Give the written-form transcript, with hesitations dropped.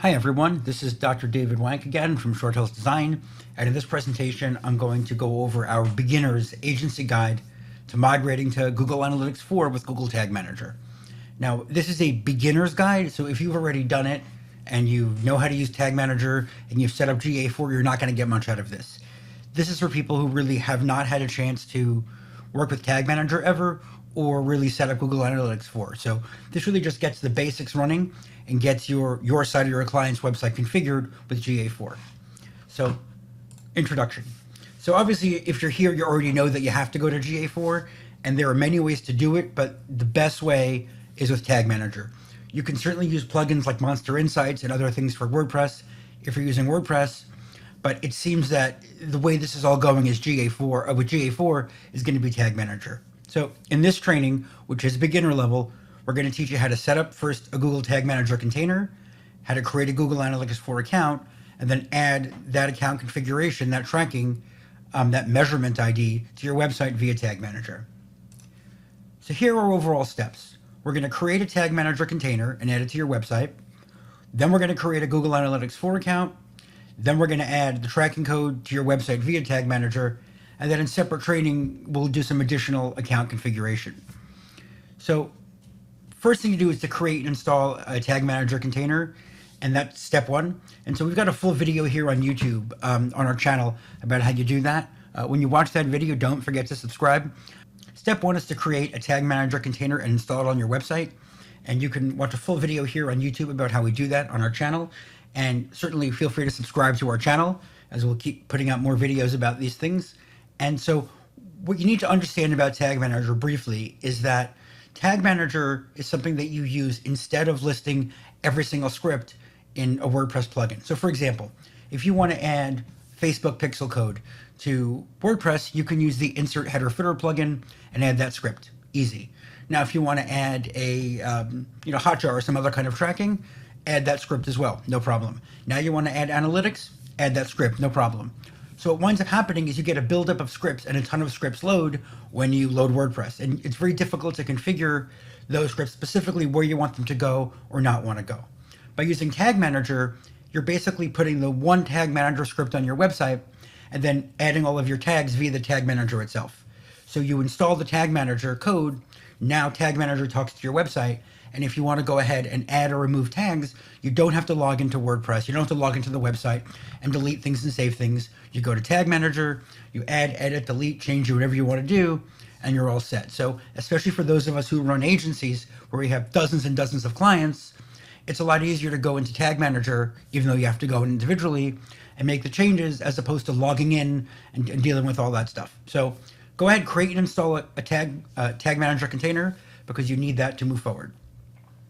Hi everyone, this is Dr. David Wank again from Short Hills Design, and in this presentation I'm going to go over our beginner's agency guide to migrating to Google Analytics 4 with Google Tag Manager. Now this is a beginner's guide, so if you've already done it and you know how to use Tag Manager and you've set up GA4, you're not going to get much out of this. This is for people who really have not had a chance to work with Tag Manager ever or really set up Google Analytics 4. So this really just gets the basics running and gets your site or your client's website configured with GA4. So, introduction. So obviously, if you're here, you already know that you have to go to GA4, and there are many ways to do it, but the best way is with Tag Manager. You can certainly use plugins like Monster Insights and other things for WordPress if you're using WordPress, but it seems that the way this is all going is GA4, with GA4 is going to be Tag Manager. So in this training, which is beginner level, we're going to teach you how to set up first a Google Tag Manager container, how to create a Google Analytics 4 account, and then add that account configuration, that tracking, that measurement ID to your website via Tag Manager. So here are overall steps. We're going to create a Tag Manager container and add it to your website. Then we're going to create a Google Analytics 4 account. Then we're going to add the tracking code to your website via Tag Manager. And then in separate training, we'll do some additional account configuration. So first thing to do is to create and install a Tag Manager container, and that's step one. And so we've got a full video here on YouTube on our channel about how you do that. When you watch that video, don't forget to subscribe. Step one is to create a Tag Manager container and install it on your website. And you can watch a full video here on YouTube about how we do that on our channel. And certainly feel free to subscribe to our channel, as we'll keep putting out more videos about these things. And so what you need to understand about Tag Manager briefly is that Tag Manager is something that you use instead of listing every single script in a WordPress plugin. So for example, if you want to add Facebook pixel code to WordPress, you can use the Insert Header Footer plugin and add that script. Easy. Now, if you want to add a Hotjar or some other kind of tracking, add that script as well. No problem. Now you want to add analytics, add that script. No problem. So what winds up happening is you get a buildup of scripts, and a ton of scripts load when you load WordPress. And it's very difficult to configure those scripts specifically where you want them to go or not want to go. By using Tag Manager, you're basically putting the one Tag Manager script on your website and then adding all of your tags via the Tag Manager itself. So you install the Tag Manager code, now Tag Manager talks to your website, and if you want to go ahead and add or remove tags, you don't have to log into WordPress. You don't have to log into the website and delete things and save things. You go to Tag Manager, you add, edit, delete, change, whatever you want to do, and you're all set. So especially for those of us who run agencies where we have dozens and dozens of clients, it's a lot easier to go into Tag Manager, even though you have to go in individually, and make the changes as opposed to logging in and dealing with all that stuff. So go ahead, create and install a Tag Manager container, because you need that to move forward.